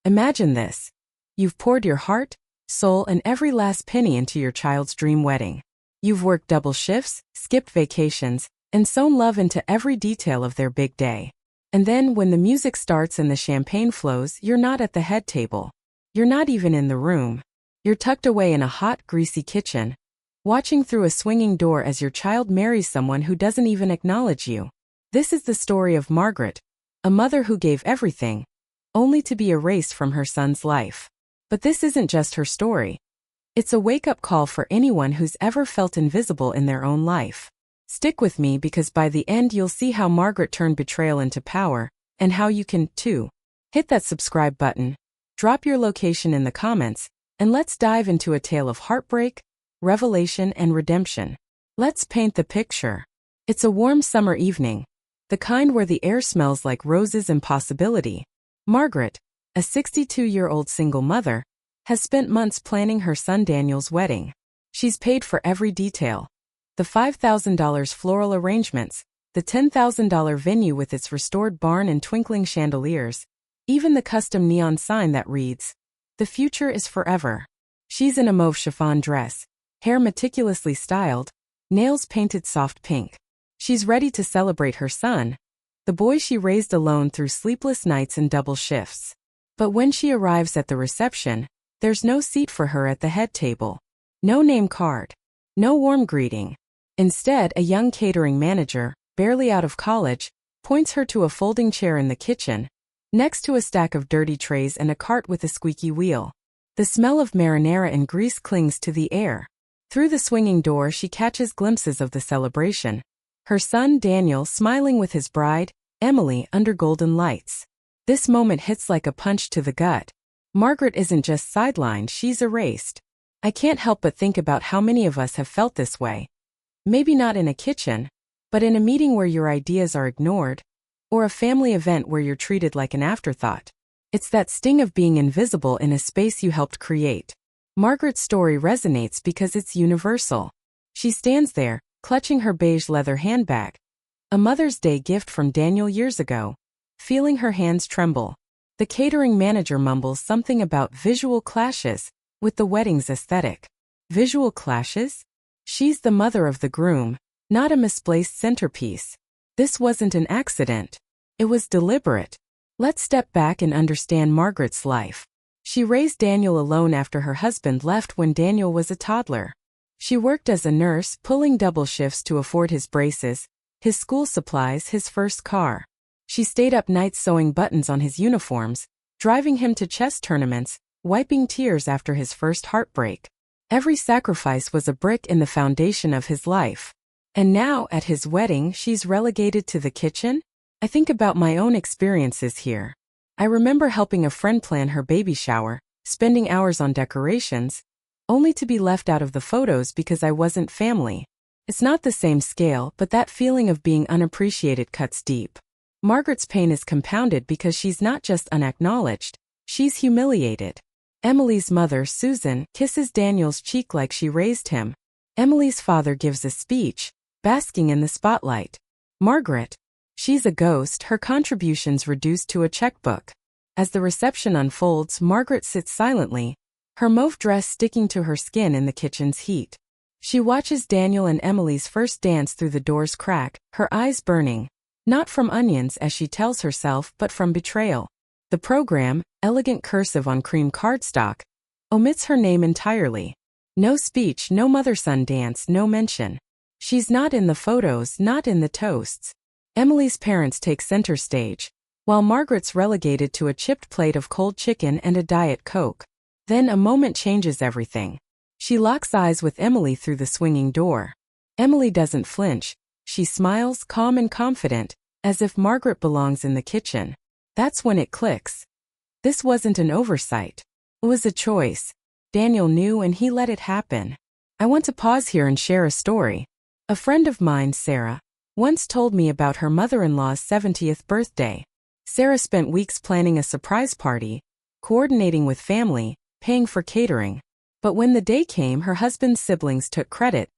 Imagine this. You've poured your heart, soul, and every last penny into your child's dream wedding. You've worked double shifts, skipped vacations, and sewn love into every detail of their big day. And then, when the music starts and the champagne flows, you're not at the head table. You're not even in the room. You're tucked away in a hot, greasy kitchen, watching through a swinging door as your child marries someone who doesn't even acknowledge you. This is the story of Margaret, a mother who gave everything, only to be erased from her son's life. But this isn't just her story. It's a wake-up call for anyone who's ever felt invisible in their own life. Stick with me because by the end you'll see how Margaret turned betrayal into power, and how you can, too. Hit that subscribe button, drop your location in the comments, and let's dive into a tale of heartbreak, revelation, and redemption. Let's paint the picture. It's a warm summer evening, the kind where the air smells like roses and possibility. Margaret, a 62-year-old single mother, has spent months planning her son Daniel's wedding. She's paid for every detail. The $5,000 floral arrangements, the $10,000 venue with its restored barn and twinkling chandeliers, even the custom neon sign that reads, "The future is forever." She's in a mauve chiffon dress, hair meticulously styled, nails painted soft pink. She's ready to celebrate her son, the boy she raised alone through sleepless nights and double shifts. But when she arrives at the reception, there's no seat for her at the head table. No name card. No warm greeting. Instead, a young catering manager, barely out of college, points her to a folding chair in the kitchen, next to a stack of dirty trays and a cart with a squeaky wheel. The smell of marinara and grease clings to the air. Through the swinging door she catches glimpses of the celebration. Her son Daniel smiling with his bride, Emily, under golden lights. This moment hits like a punch to the gut. Margaret isn't just sidelined, she's erased. I can't help but think about how many of us have felt this way. Maybe not in a kitchen, but in a meeting where your ideas are ignored, or a family event where you're treated like an afterthought. It's that sting of being invisible in a space you helped create. Margaret's story resonates because it's universal. She stands there, clutching her beige leather handbag, a Mother's Day gift from Daniel years ago, feeling her hands tremble. The catering manager mumbles something about visual clashes with the wedding's aesthetic. Visual clashes? She's the mother of the groom, not a misplaced centerpiece. This wasn't an accident. It was deliberate. Let's step back and understand Margaret's life. She raised Daniel alone after her husband left when Daniel was a toddler. She worked as a nurse, pulling double shifts to afford his braces, his school supplies, his first car. She stayed up nights sewing buttons on his uniforms, driving him to chess tournaments, wiping tears after his first heartbreak. Every sacrifice was a brick in the foundation of his life. And now, at his wedding, she's relegated to the kitchen? I think about my own experiences here. I remember helping a friend plan her baby shower, spending hours on decorations, only to be left out of the photos because I wasn't family. It's not the same scale, but that feeling of being unappreciated cuts deep. Margaret's pain is compounded because she's not just unacknowledged, she's humiliated. Emily's mother, Susan, kisses Daniel's cheek like she raised him. Emily's father gives a speech, basking in the spotlight. Margaret, she's a ghost, her contributions reduced to a checkbook. As the reception unfolds, Margaret sits silently, her mauve dress sticking to her skin in the kitchen's heat. She watches Daniel and Emily's first dance through the door's crack, her eyes burning, not from onions as she tells herself, but from betrayal. The program, elegant cursive on cream cardstock, omits her name entirely. No speech, no mother-son dance, no mention. She's not in the photos, not in the toasts. Emily's parents take center stage, while Margaret's relegated to a chipped plate of cold chicken and a Diet Coke. Then a moment changes everything. She locks eyes with Emily through the swinging door. Emily doesn't flinch. She smiles, calm and confident, as if Margaret belongs in the kitchen. That's when it clicks. This wasn't an oversight. It was a choice. Daniel knew and he let it happen. I want to pause here and share a story. A friend of mine, Sarah, once told me about her mother-in-law's 70th birthday. Sarah spent weeks planning a surprise party, coordinating with family, paying for catering. But when the day came, her husband's siblings took credit,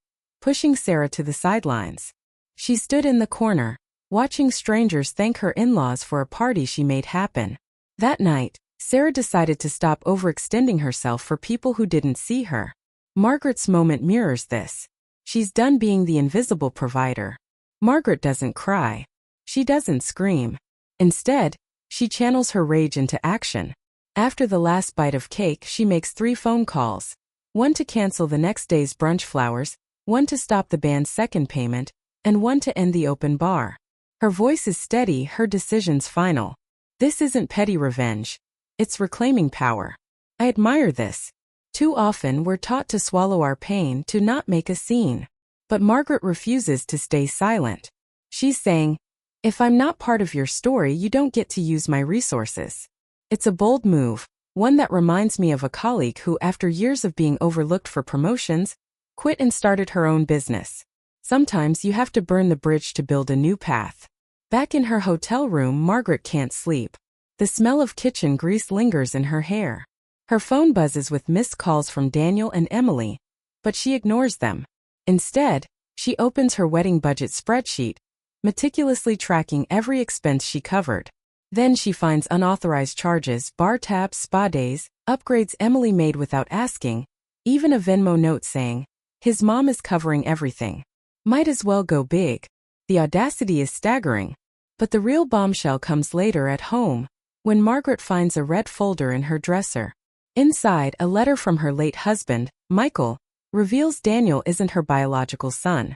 pushing Sarah to the sidelines. She stood in the corner, watching strangers thank her in-laws for a party she made happen. That night, Sarah decided to stop overextending herself for people who didn't see her. Margaret's moment mirrors this. She's done being the invisible provider. Margaret doesn't cry. She doesn't scream. Instead, she channels her rage into action. After the last bite of cake, she makes 3 phone calls. One to cancel the next day's brunch flowers, one to stop the band's second payment, and one to end the open bar. Her voice is steady, her decisions final. This isn't petty revenge. It's reclaiming power. I admire this. Too often we're taught to swallow our pain, to not make a scene. But Margaret refuses to stay silent. She's saying, if I'm not part of your story, you don't get to use my resources. It's a bold move, one that reminds me of a colleague who, after years of being overlooked for promotions, quit and started her own business. Sometimes you have to burn the bridge to build a new path. Back in her hotel room, Margaret can't sleep. The smell of kitchen grease lingers in her hair. Her phone buzzes with missed calls from Daniel and Emily, but she ignores them. Instead, she opens her wedding budget spreadsheet, meticulously tracking every expense she covered. Then she finds unauthorized charges, bar tabs, spa days, upgrades Emily made without asking, even a Venmo note saying, his mom is covering everything. Might as well go big. The audacity is staggering. But the real bombshell comes later at home, when Margaret finds a red folder in her dresser. Inside, a letter from her late husband, Michael, reveals Daniel isn't her biological son.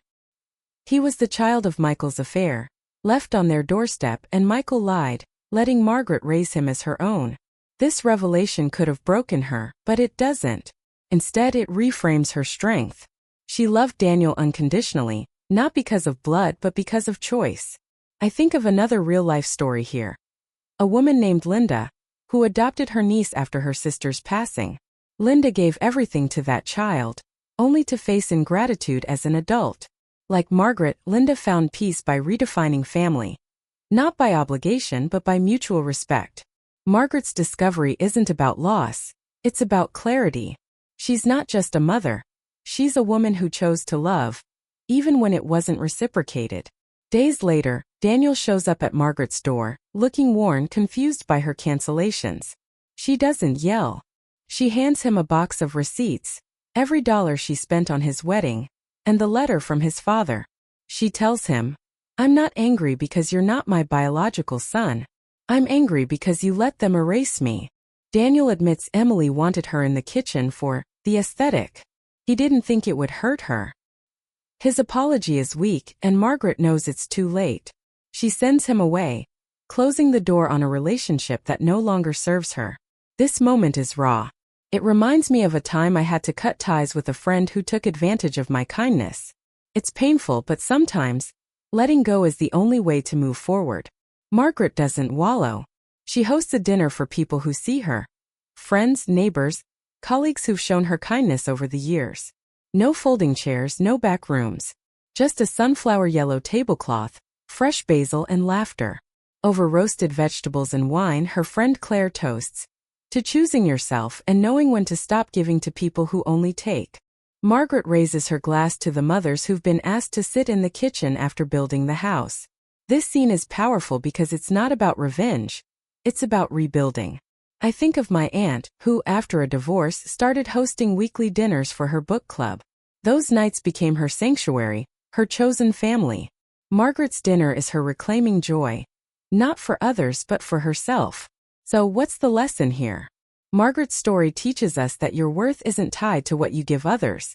He was the child of Michael's affair, left on their doorstep, and Michael lied, letting Margaret raise him as her own. This revelation could have broken her, but it doesn't. Instead, it reframes her strength. She loved Daniel unconditionally, not because of blood but because of choice. I think of another real-life story here. A woman named Linda, who adopted her niece after her sister's passing. Linda gave everything to that child, only to face ingratitude as an adult. Like Margaret, Linda found peace by redefining family. Not by obligation but by mutual respect. Margaret's discovery isn't about loss, it's about clarity. She's not just a mother. She's a woman who chose to love, even when it wasn't reciprocated. Days later, Daniel shows up at Margaret's door, looking worn, confused by her cancellations. She doesn't yell. She hands him a box of receipts, every dollar she spent on his wedding, and the letter from his father. She tells him, I'm not angry because you're not my biological son. I'm angry because you let them erase me. Daniel admits Emily wanted her in the kitchen for the aesthetic. He didn't think it would hurt her. His apology is weak, and Margaret knows it's too late. She sends him away, closing the door on a relationship that no longer serves her. This moment is raw. It reminds me of a time I had to cut ties with a friend who took advantage of my kindness. It's painful, but sometimes, letting go is the only way to move forward. Margaret doesn't wallow. She hosts a dinner for people who see her. Friends, neighbors, colleagues who've shown her kindness over the years. No folding chairs, no back rooms. Just a sunflower yellow tablecloth, fresh basil and laughter. Over roasted vegetables and wine, her friend Claire toasts to choosing yourself and knowing when to stop giving to people who only take. Margaret raises her glass to the mothers who've been asked to sit in the kitchen after building the house. This scene is powerful because it's not about revenge. It's about rebuilding. I think of my aunt, who, after a divorce, started hosting weekly dinners for her book club. Those nights became her sanctuary, her chosen family. Margaret's dinner is her reclaiming joy. Not for others but for herself. So what's the lesson here? Margaret's story teaches us that your worth isn't tied to what you give others.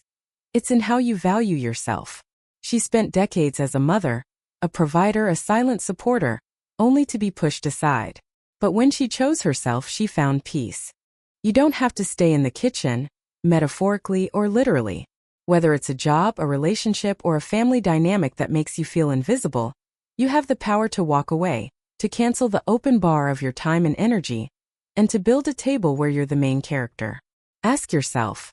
It's in how you value yourself. She spent decades as a mother, a provider, a silent supporter, only to be pushed aside. But when she chose herself, she found peace. You don't have to stay in the kitchen, metaphorically or literally. Whether it's a job, a relationship, or a family dynamic that makes you feel invisible, you have the power to walk away, to cancel the open bar of your time and energy, and to build a table where you're the main character. Ask yourself,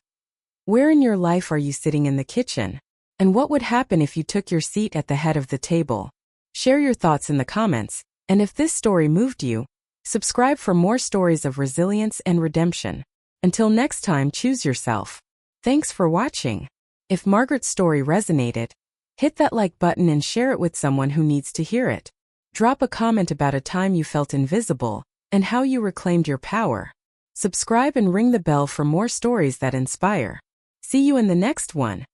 where in your life are you sitting in the kitchen? And what would happen if you took your seat at the head of the table? Share your thoughts in the comments, and if this story moved you, subscribe for more stories of resilience and redemption. Until next time, choose yourself. Thanks for watching. If Margaret's story resonated, hit that like button and share it with someone who needs to hear it. Drop a comment about a time you felt invisible, and how you reclaimed your power. Subscribe and ring the bell for more stories that inspire. See you in the next one.